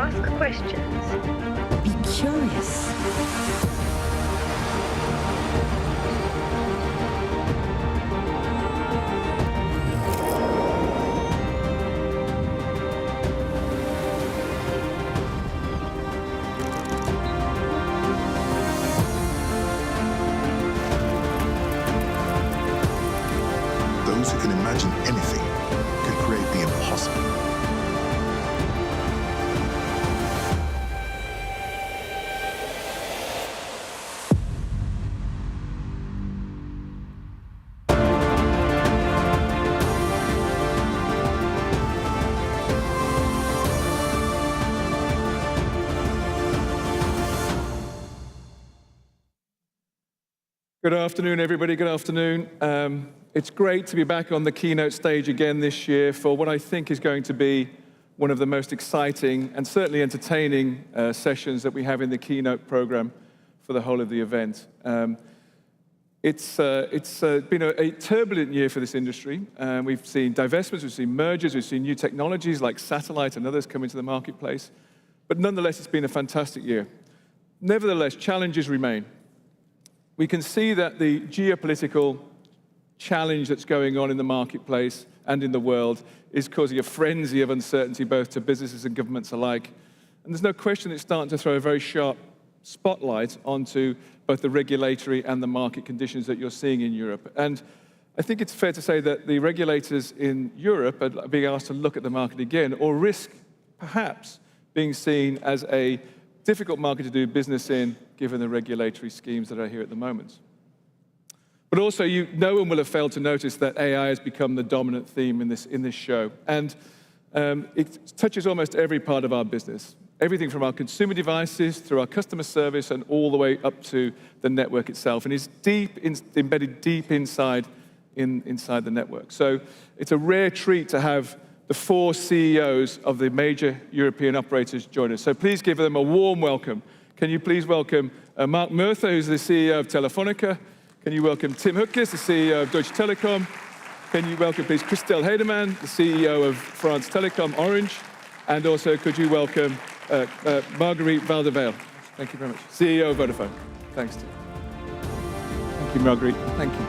Ask questions. Be curious. Those who can imagine anything can create the impossible. Good afternoon, everybody. Good afternoon. It's great to be back on the keynote stage again this year for what I think is going to be one of the most exciting and certainly entertaining sessions that we have in the keynote program for the whole of the event. It's been a turbulent year for this industry. We've seen divestments, we've seen mergers, we've seen new technologies like satellite and others come into the marketplace. But nonetheless, it's been a fantastic year. Nevertheless, challenges remain. We can see that the geopolitical challenge that's going on in the marketplace and in the world is causing a frenzy of uncertainty both to businesses and governments alike. And there's no question it's starting to throw a very sharp spotlight onto both the regulatory and the market conditions that you're seeing in Europe. And I think it's fair to say that the regulators in Europe are being asked to look at the market again, or risk perhaps being seen as a difficult market to do business in, given the regulatory schemes that are here at the moment. But also, no one will have failed to notice that AI has become the dominant theme in this show. And it touches almost every part of our business. Everything from our consumer devices, through our customer service, and all the way up to the network itself. And is embedded deep inside the network. So it's a rare treat to have the 4 CEOs of the major European operators join us. So please give them a warm welcome. Can you please welcome Mark Murtha, who's the CEO of Telefónica? Can you welcome Tim Hoekes, the CEO of Deutsche Telekom? Can you welcome, please, Christel Heidemann, the CEO of France Telecom Orange? And also, could you welcome Marguerite Valdevale? Thank you very much. CEO of Vodafone. Thanks, Tim. Thank you, Marguerite. Thank you.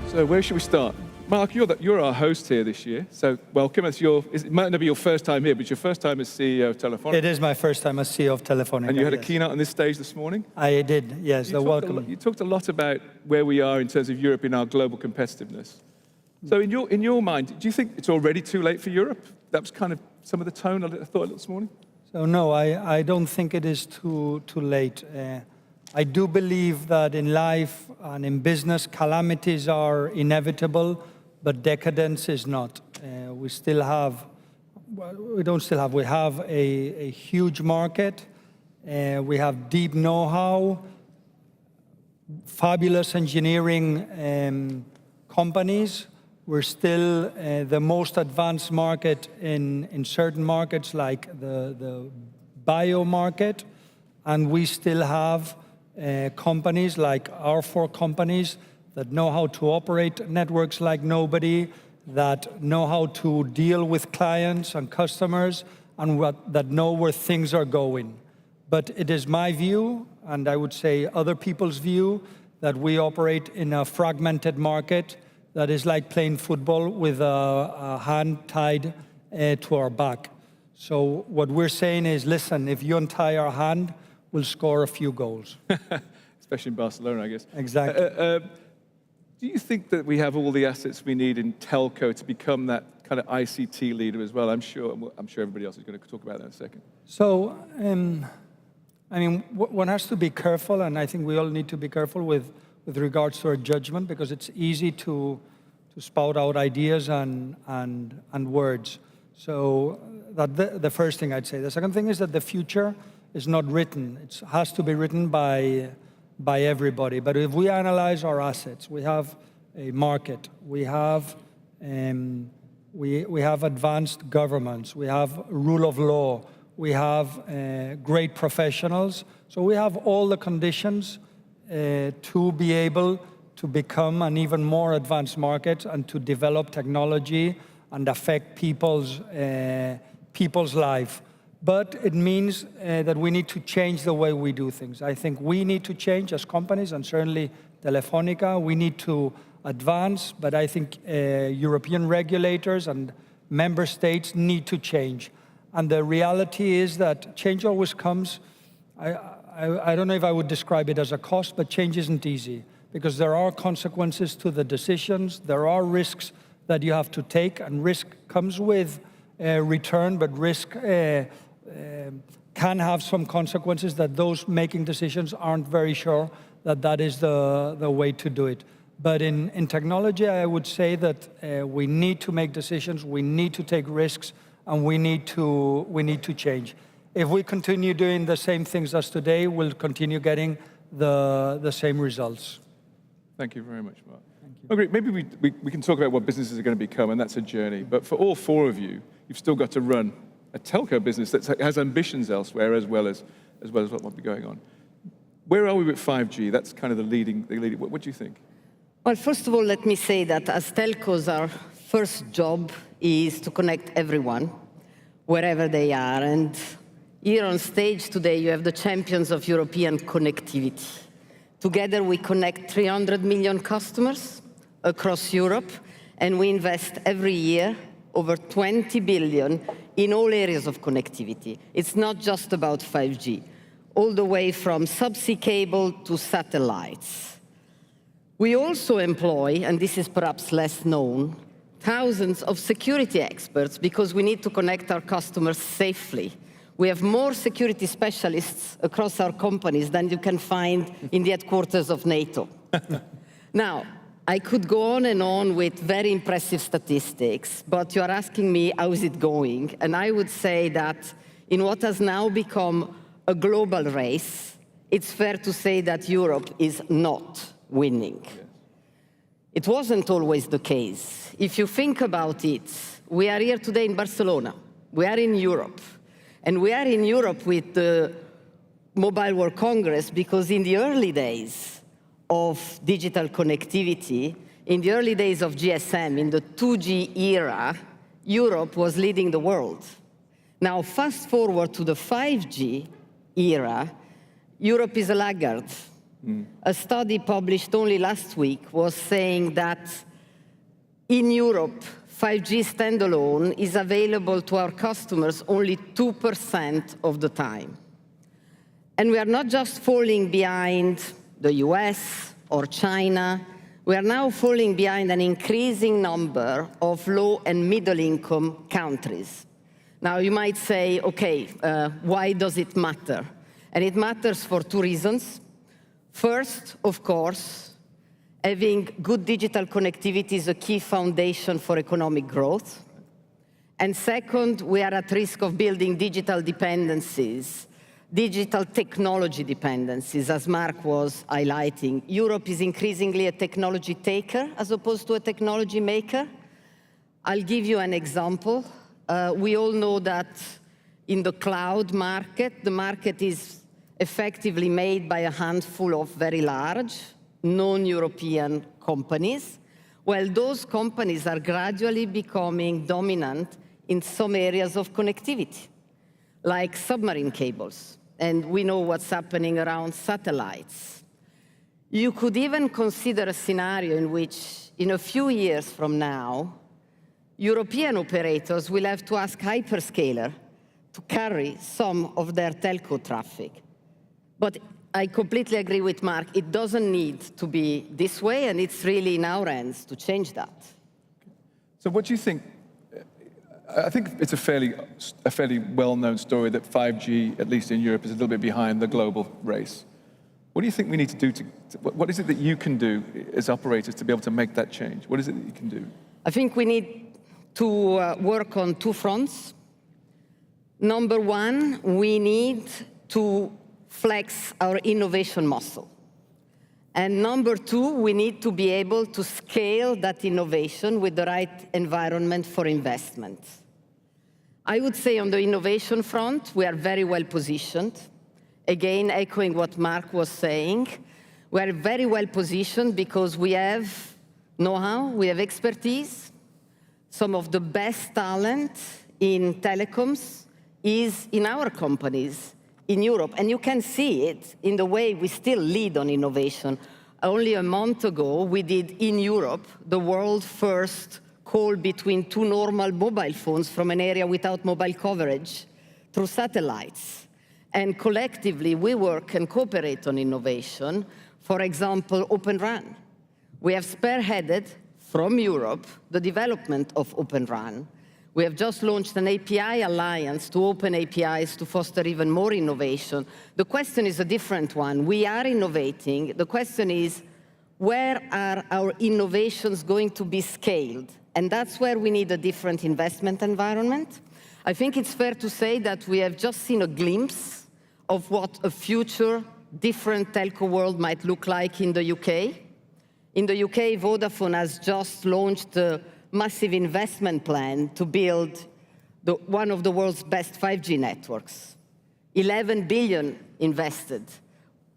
So where should we start? Mark, you're our host here this year, so welcome. It might not be your first time here, but it's your first time as CEO of Telefónica. It is my first time as CEO of Telefónica. And you had a keynote on this stage this morning? I did, yes. You talked a lot about where we are in terms of Europe in our global competitiveness. So in your mind, do you think it's already too late for Europe? That was kind of some of the tone I thought this morning. So no, I don't think it is too late. I do believe that in life and in business, calamities are inevitable, but decadence is not. We have a huge market. We have deep know-how, fabulous engineering companies. We're still the most advanced market in certain markets like the bio market, and we still have companies like our 4 companies that know how to operate networks like nobody, that know how to deal with clients and customers, and that know where things are going. But it is my view, and I would say other people's view, that we operate in a fragmented market that is like playing football with a hand tied to our back. So what we're saying is, listen, if you untie our hand, we'll score a few goals. Especially in Barcelona, I guess. Exactly. Do you think that we have all the assets we need in telco to become that kind of ICT leader as well? I'm sure everybody else is going to talk about that in a second. So, I mean, one has to be careful, and I think we all need to be careful with regards to our judgment, because it's easy to spout out ideas and words. So that's the first thing I'd say. The second thing is that the future is not written. It has to be written by everybody. But if we analyze our assets, we have a market, we have advanced governments, we have rule of law, we have great professionals. So we have all the conditions to be able to become an even more advanced market and to develop technology and affect people's life. But it means that we need to change the way we do things. I think we need to change as companies, and certainly Telefónica, we need to advance, but I think European regulators and member states need to change. And the reality is that change always comes, I don't know if I would describe it as a cost, but change isn't easy, because there are consequences to the decisions, there are risks that you have to take, and risk comes with return, but risk can have some consequences that those making decisions aren't very sure that that is the way to do it. But in technology, I would say that we need to make decisions, we need to take risks, and we need to change. If we continue doing the same things as today, we'll continue getting the same results. Thank you very much, Mark. Thank you. Okay, maybe we can talk about what businesses are going to become, and that's a journey. But for all four of you, you've still got to run a telco business that has ambitions elsewhere as well as what might be going on. Where are we with 5G? That's kind of the leading. What do you think? Well, first of all, let me say that as telcos, our first job is to connect everyone, wherever they are. And here on stage today, you have the champions of European connectivity. Together, we connect 300 million customers across Europe, and we invest every year over 20 billion in all areas of connectivity. It's not just about 5G, all the way from subsea cable to satellites. We also employ, and this is perhaps less known, thousands of security experts because we need to connect our customers safely. We have more security specialists across our companies than you can find in the headquarters of NATO. Now, I could go on and on with very impressive statistics, but you're asking me how is it going? And I would say that in what has now become a global race, it's fair to say that Europe is not winning. Yes. It wasn't always the case. If you think about it, we are here today in Barcelona. We are in Europe. And we are in Europe with the Mobile World Congress because in the early days of digital connectivity, in the early days of GSM, in the 2G era, Europe was leading the world. Now, fast forward to the 5G era, Europe is a laggard. A study published only last week was saying that in Europe, 5G standalone is available to our customers only 2% of the time. And we are not just falling behind the US or China, we are now falling behind an increasing number of low and middle income countries. Now you might say, okay, why does it matter? And it matters for two reasons. First, of course, having good digital connectivity is a key foundation for economic growth. And second, we are at risk of building digital dependencies, digital technology dependencies, as Mark was highlighting. Europe is increasingly a technology taker as opposed to a technology maker. I'll give you an example. We all know that in the cloud market, the market is effectively made by a handful of very large, non-European companies, while those companies are gradually becoming dominant in some areas of connectivity, like submarine cables. And we know what's happening around satellites. You could even consider a scenario in which, in a few years from now, European operators will have to ask hyperscaler to carry some of their telco traffic. But I completely agree with Mark. It doesn't need to be this way, and it's really in our hands to change that. So what do you think? I think it's a fairly well-known story that 5G, at least in Europe, is a little bit behind the global race. What do you think we need to do what is it that you can do as operators to be able to make that change? What is it that you can do? I think we need to work on two fronts. Number one, we need to flex our innovation muscle. And number two, we need to be able to scale that innovation with the right environment for investment. I would say on the innovation front, we are very well positioned. Again, echoing what Mark was saying, we are very well positioned because we have know-how, we have expertise, some of the best talent in telecoms is in our companies in Europe. And you can see it in the way we still lead on innovation. Only a month ago, we did in Europe the world's first call between two normal mobile phones from an area without mobile coverage through satellites. And collectively, we work and cooperate on innovation. For example, Open RAN. We have spearheaded from Europe the development of Open RAN. We have just launched an API alliance to open APIs to foster even more innovation. The question is a different one. We are innovating. The question is, where are our innovations going to be scaled? And that's where we need a different investment environment. I think it's fair to say that we have just seen a glimpse of what a future different telco world might look like in the UK. In the UK, Vodafone has just launched a massive investment plan to build one of the world's best 5G networks. 11 billion invested.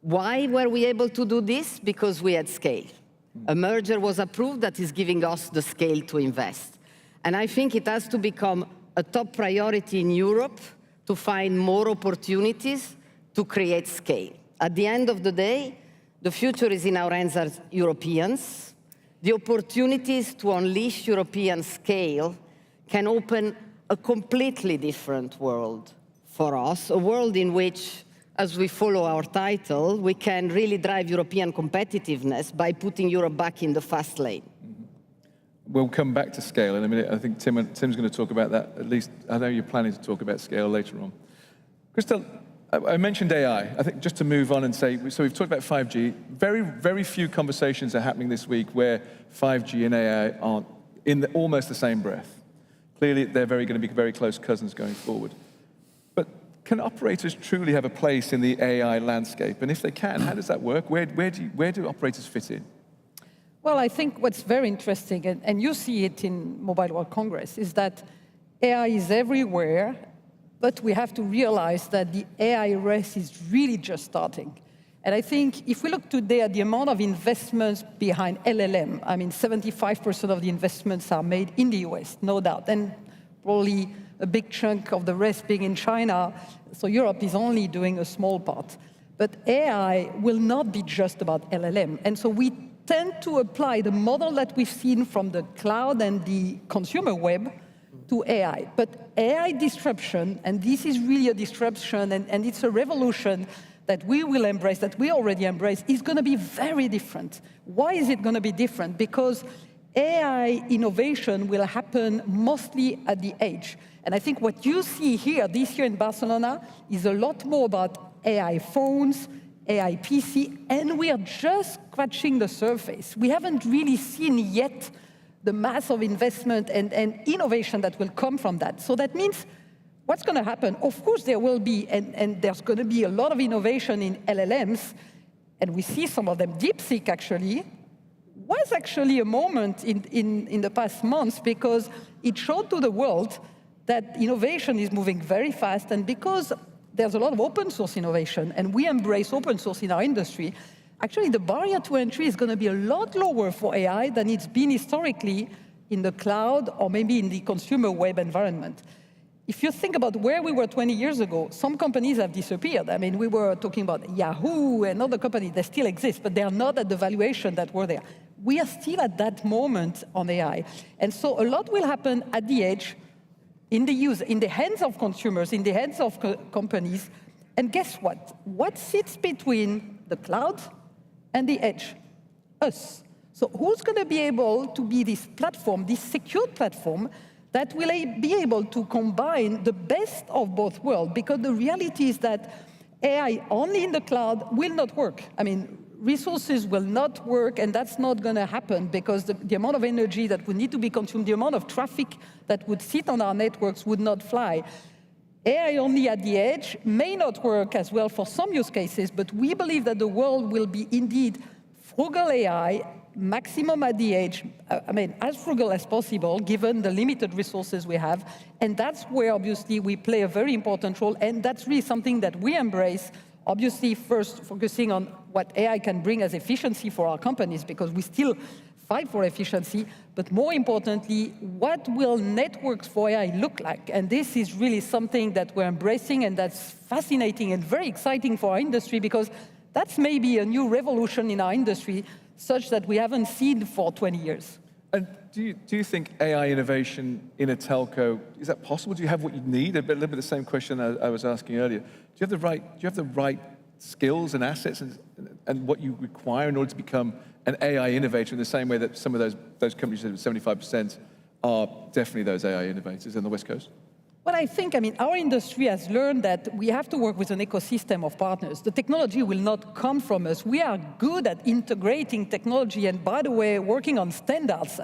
Why were we able to do this? Because we had scale. A merger was approved that is giving us the scale to invest. And I think it has to become a top priority in Europe to find more opportunities to create scale. At the end of the day, the future is in our hands as Europeans. The opportunities to unleash European scale can open a completely different world for us, a world in which, as we follow our title, we can really drive European competitiveness by putting Europe back in the fast lane. We'll come back to scale in a minute. I think Tim's going to talk about that, at least. I know you're planning to talk about scale later on. Christel, I mentioned AI. I think just to move on and say, so we've talked about 5G. Very, very few conversations are happening this week where 5G and AI aren't in almost the same breath. Clearly, they're going to be very close cousins going forward. But can operators truly have a place in the AI landscape? And if they can, how does that work? Where do operators fit in? Well, I think what's very interesting, and you see it in Mobile World Congress, is that AI is everywhere. But we have to realize that the AI race is really just starting. And I think if we look today at the amount of investments behind LLM, I mean, 75% of the investments are made in the US, no doubt. And probably a big chunk of the rest being in China. So Europe is only doing a small part. But AI will not be just about LLM. And so we tend to apply the model that we've seen from the cloud and the consumer web to AI. But AI disruption, and this is really a disruption, and it's a revolution that we will embrace, that we already embrace, is going to be very different. Why is it going to be different? Because AI innovation will happen mostly at the edge. And I think what you see here, this year in Barcelona, is a lot more about AI phones, AI PC, and we are just scratching the surface. We haven't really seen yet the mass of investment and innovation that will come from that. So that means what's going to happen? Of course, there will be, and there's going to be a lot of innovation in LLMs, and we see some of them. DeepSeek actually was actually a moment in the past months because it showed to the world that innovation is moving very fast, and because there's a lot of open source innovation, and we embrace open source in our industry, actually the barrier to entry is going to be a lot lower for AI than it's been historically in the cloud or maybe in the consumer web environment. If you think about where we were 20 years ago, some companies have disappeared. I mean, we were talking about Yahoo and other companies that still exist, but they are not at the valuation that were there. We are still at that moment on AI. And so a lot will happen at the edge, in the hands of consumers, in the hands of companies. And guess what? What sits between the cloud and the edge? Us. So who's going to be able to be this platform, this secure platform, that will be able to combine the best of both worlds? Because the reality is that AI only in the cloud will not work. I mean, resources will not work, and that's not going to happen because the amount of energy that would need to be consumed, the amount of traffic that would sit on our networks would not fly. AI only at the edge may not work as well for some use cases, but we believe that the world will be indeed frugal AI, maximum at the edge, I mean, as frugal as possible, given the limited resources we have. And that's where, obviously, we play a very important role. And that's really something that we embrace, obviously, first focusing on what AI can bring as efficiency for our companies, because we still fight for efficiency, but more importantly, what will networks for AI look like? And this is really something that we're embracing, and that's fascinating and very exciting for our industry, because that's maybe a new revolution in our industry, such that we haven't seen for 20 years. And do you think AI innovation in a telco, is that possible? Do you have what you need? A little bit the same question I was asking earlier. Do you have the right skills and assets and what you require in order to become an AI innovator in the same way that some of those companies, 75%, are definitely those AI innovators on the West Coast? Well, I think, our industry has learned that we have to work with an ecosystem of partners. The technology will not come from us. We are good at integrating technology and, by the way, working on standards.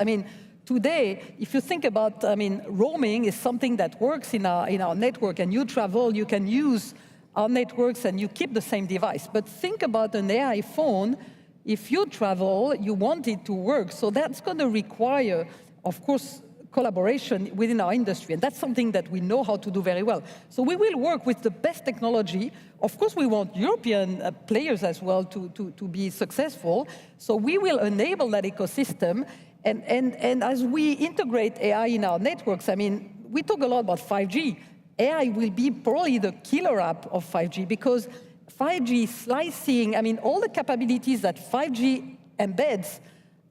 Today, if you think about, roaming is something that works in our network, and you travel, you can use our networks and you keep the same device. But think about an AI phone. If you travel, you want it to work. So that's going to require, of course, collaboration within our industry, and that's something that we know how to do very well. So we will work with the best technology. Of course, we want European players as well to be successful, so we will enable that ecosystem, and as we integrate AI in our networks, we talk a lot about 5G. AI will be probably the killer app of 5G, because 5G slicing, all the capabilities that 5G embeds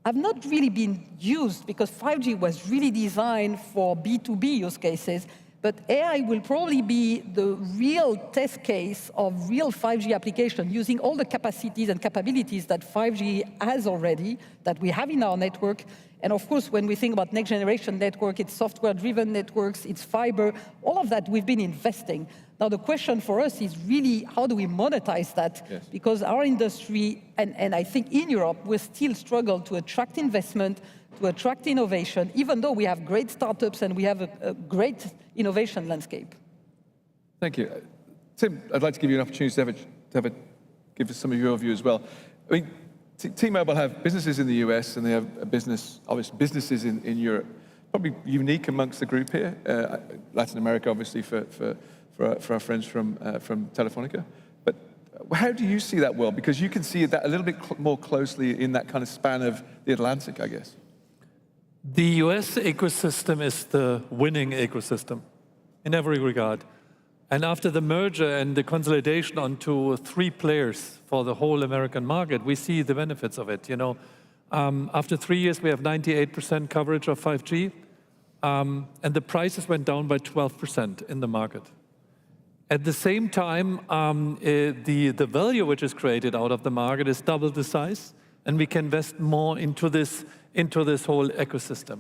have not really been used, because 5G was really designed for B2B use cases, but AI will probably be the real test case of real 5G application, using all the capacities and capabilities that 5G has already, that we have in our network. And of course, when we think about next generation network, it's software-driven networks, it's fiber, all of that we've been investing. Now, the question for us is really, how do we monetize that? Yes. Because our industry, and I think in Europe, we still struggle to attract investment, to attract innovation, even though we have great startups and we have a great innovation landscape. Thank you. Tim, I'd like to give you an opportunity to give us some of your view as well. T-Mobile have businesses in the US, and they have obviously businesses in Europe. Probably unique amongst the group here. Latin America, obviously, for our friends from Telefónica. But how do you see that world? Because you can see that a little bit more closely in that kind of span of the Atlantic, I guess. The US ecosystem is the winning ecosystem in every regard. And after the merger and the consolidation onto 3 players for the whole American market, we see the benefits of it. After 3 years, we have 98% coverage of 5G, and the prices went down by 12% in the market. At the same time, the value which is created out of the market is double the size, and we can invest more into this whole ecosystem.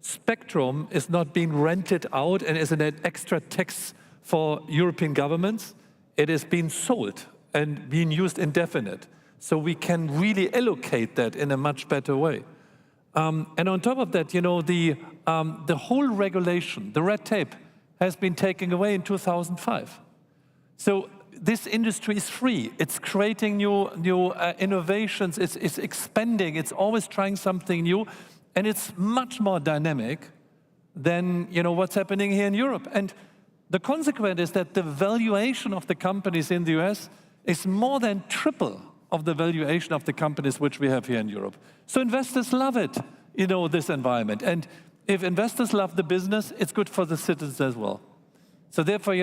Spectrum is not being rented out and is an extra tax for European governments. It is being sold and being used indefinite. So we can really allocate that in a much better way. And on top of that, the whole regulation, the red tape, has been taken away in 2005. So this industry is free. It's creating new innovations. It's expanding. It's always trying something new, and it's much more dynamic than what's happening here in Europe. And the consequence is that the valuation of the companies in the US is more than triple of the valuation of the companies which we have here in Europe. So investors love it, this environment. And if investors love the business, it's good for the citizens as well. So therefore,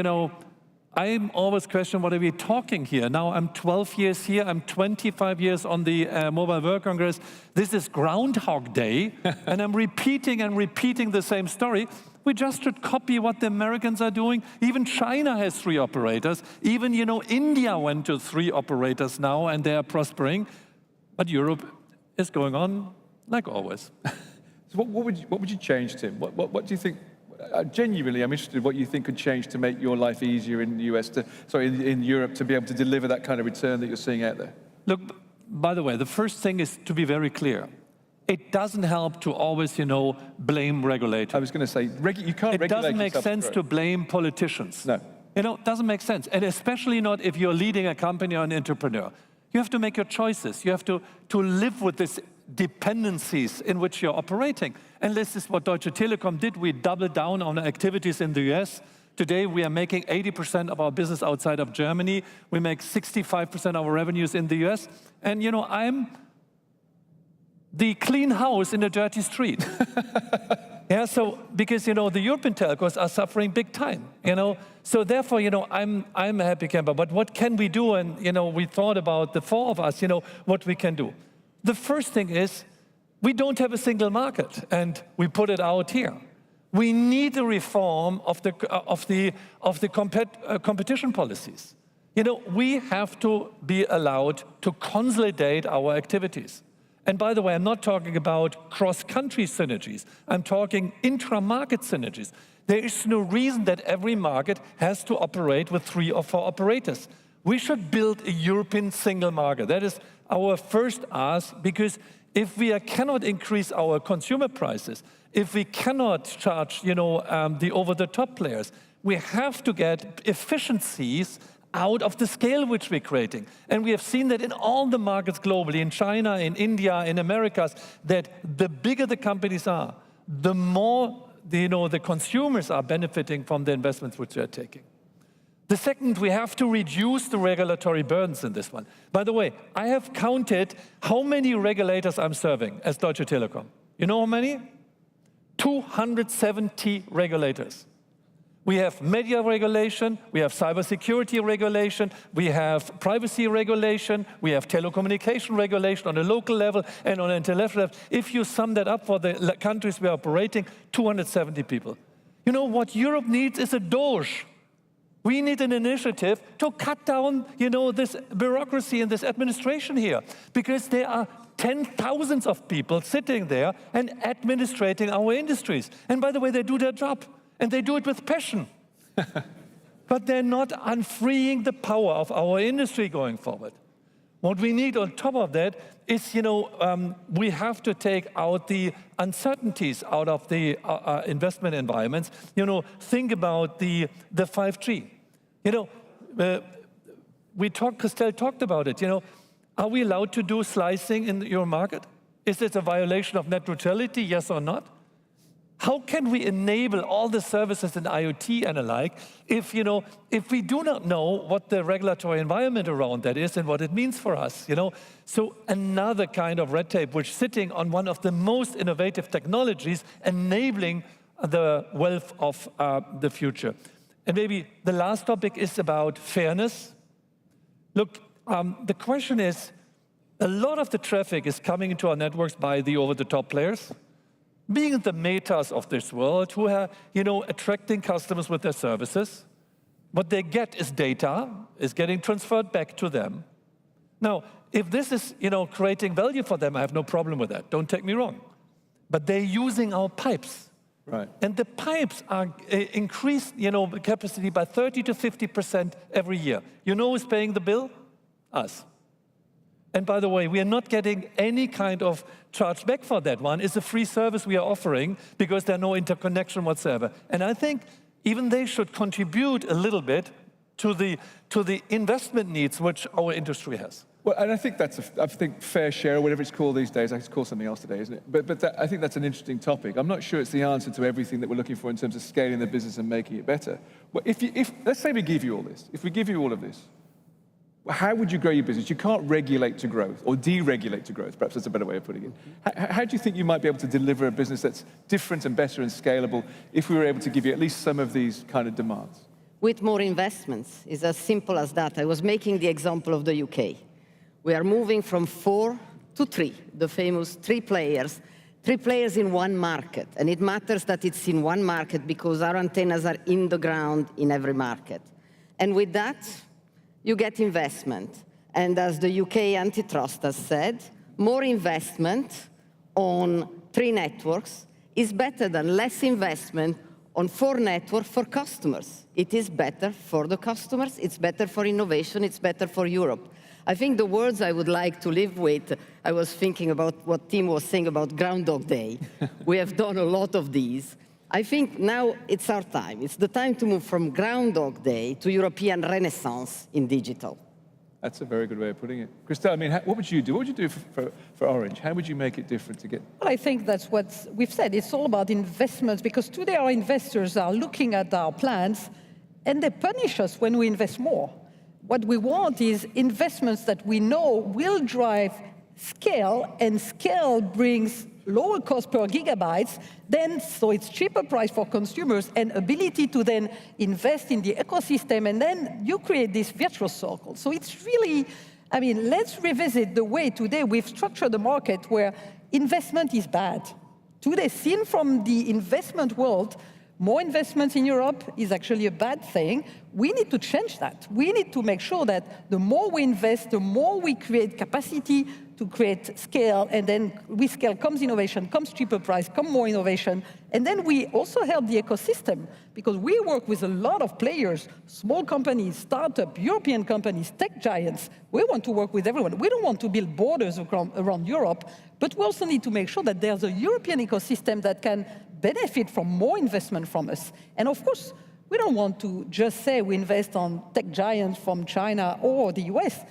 I'm always questioning, what are we talking here? Now I'm 12 years here, I'm 25 years on the Mobile World Congress. This is Groundhog Day, and I'm repeating the same story. We just should copy what the Americans are doing. Even China has 3 operators. Even, India went to 3 operators now, and they are prospering. But Europe is going on like always. So what would you change, Tim? What do you think? Genuinely, I'm interested in what you think could change to make your life easier in the US, in Europe, to be able to deliver that kind of return that you're seeing out there. Look, by the way, the first thing is to be very clear. It doesn't help to always, blame regulators. I was going to say, you can't regulate. It doesn't make sense to blame politicians. No. It doesn't make sense. And especially not if you're leading a company or an entrepreneur. You have to make your choices. You have to live with these dependencies in which you're operating. And this is what Deutsche Telekom did. We doubled down on activities in the US. Today, we are making 80% of our business outside of Germany. We make 65% of our revenues in the US. And, I'm the clean house in a dirty street. Yeah, so because the European telcos are suffering big time, So therefore, I'm a happy camper. But what can we do? And we thought about the four of us, what we can do. The first thing is we don't have a single market, and we put it out here. We need a reform of the competition policies. We have to be allowed to consolidate our activities. And by the way, I'm not talking about cross-country synergies. I'm talking intra-market synergies. There is no reason that every market has to operate with 3 or 4 operators. We should build a European single market. That is our first ask, because if we cannot increase our consumer prices, if we cannot charge, the over-the-top players, we have to get efficiencies out of the scale which we're creating. And we have seen that in all the markets globally, in China, in India, in Americas, that the bigger the companies are, the more the consumers are benefiting from the investments which they're taking. The second, we have to reduce the regulatory burdens in this one. By the way, I have counted how many regulators I'm serving as Deutsche Telekom. You know how many? 270 regulators. We have media regulation, we have cybersecurity regulation, we have privacy regulation, we have telecommunication regulation on a local level and on an international level. If you sum that up for the countries we are operating, 270 people. What Europe needs is a DOGE. We need an initiative to cut down, this bureaucracy and this administration here, because there are 10,000s of people sitting there and administrating our industries. And by the way, they do their job. And they do it with passion. But they're not unfreeing the power of our industry going forward. What we need on top of that is, we have to take out the uncertainties out of the investment environments. Think about the 5G. Christelle talked about it. Are we allowed to do slicing in your market? Is it a violation of net neutrality, yes or not? How can we enable all the services in IoT and alike if we do not know what the regulatory environment around that is and what it means for us? So another kind of red tape, which is sitting on one of the most innovative technologies, enabling the wealth of the future. And maybe the last topic is about fairness. Look, the question is, a lot of the traffic is coming into our networks by the over-the-top players. Being the metas of this world who are, attracting customers with their services. What they get is data, is getting transferred back to them. Now, if this is, creating value for them, I have no problem with that. Don't take me wrong. But they're using our pipes. Right. And the pipes are increased, capacity by 30 to 50% every year. You know who's paying the bill? Us. And by the way, we are not getting any kind of charge back for that one. It's a free service we are offering because there's no interconnection whatsoever. And I think even they should contribute a little bit to the investment needs which our industry has. Well, and I think that's fair share, or whatever it's called these days. It's called something else today, isn't it? But I think that's an interesting topic. I'm not sure it's the answer to everything that we're looking for in terms of scaling the business and making it better. Well, if let's say we give you all this, if we give you all of this, how would you grow your business? You can't regulate to growth, or deregulate to growth, perhaps that's a better way of putting it. How do you think you might be able to deliver a business that's different and better and scalable if we were able to give you at least some of these kind of demands? With more investments, it's as simple as that. I was making the example of the UK. We are moving from 4 to 3, the famous 3 players in one market. And it matters that it's in one market because our antennas are in the ground in every market. And with that, you get investment. And as the UK antitrust has said, more investment on 3 networks is better than less investment on 4 networks for customers. It is better for the customers, it's better for innovation, it's better for Europe. I think the words I would like to live with, I was thinking about what Tim was saying about Groundhog Day. We have done a lot of these. I think now it's our time. It's the time to move from Groundhog Day to European Renaissance in digital. That's a very good way of putting it. Christelle, I mean, what would you do? What would you do for Orange? How would you make it different to get? Well, I think that's what we've said. It's all about investments, because today our investors are looking at our plans and they punish us when we invest more. What we want is investments that we know will drive scale, and scale brings lower cost per gigabytes, then so it's cheaper price for consumers and ability to then invest in the ecosystem, and then you create this virtuous circle. So it's really, I mean, let's revisit the way today we've structured the market where investment is bad. Today, seen from the investment world, more investment in Europe is actually a bad thing. We need to change that. We need to make sure that the more we invest, the more we create capacity to create scale, and then with scale comes innovation, comes cheaper price, comes more innovation, and then we also help the ecosystem, because we work with a lot of players, small companies, startup, European companies, tech giants. We want to work with everyone. We don't want to build borders around Europe, but we also need to make sure that there's a European ecosystem that can benefit from more investment from us. And of course, we don't want to just say we invest on tech giants from China or the US,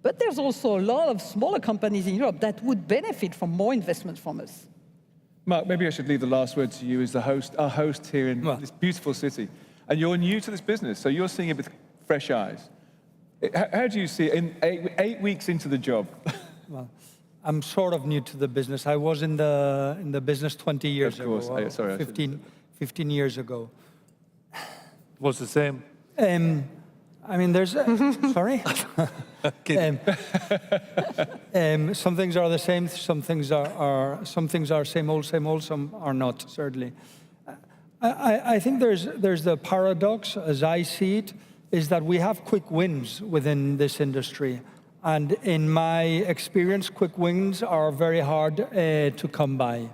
but there's also a lot of smaller companies in Europe that would benefit from more investment from us. Mark, maybe I should leave the last word to you as the host, our host here in this beautiful city. And you're new to this business, so you're seeing it with fresh eyes. How do you see it in 8 weeks into the job? Well, I'm sort of new to the business. I was in the business 20 years ago. Of course. Sorry, 15 years ago. Was the same. I mean, there's... sorry? Some things are the same, some things are same old, some are not, certainly. I think there's the paradox, as I see it, is that we have quick wins within this industry. And in my experience, quick wins are very hard to come by.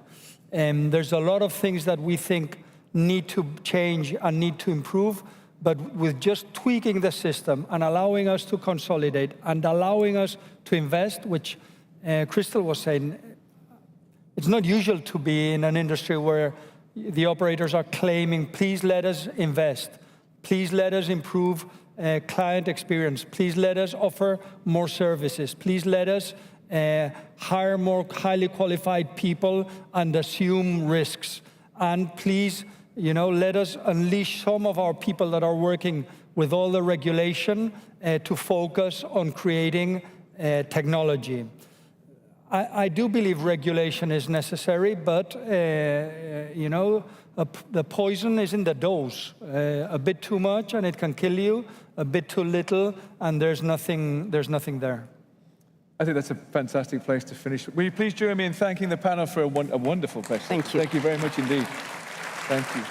There's a lot of things that we think need to change and need to improve, but with just tweaking the system and allowing us to consolidate and allowing us to invest, which Crystal was saying, it's not usual to be in an industry where the operators are claiming, please let us invest, please let us improve client experience, please let us offer more services, please let us hire more highly qualified people and assume risks, and please, you know, let us unleash some of our people that are working with all the regulation to focus on creating technology. I do believe regulation is necessary, but you know, the poison is in the dose. A bit too much and it can kill you, a bit too little and there's nothing there. I think that's a fantastic place to finish. Will you please join me in thanking the panel for a wonderful question? Thank you. Thank you very much indeed. Thank you.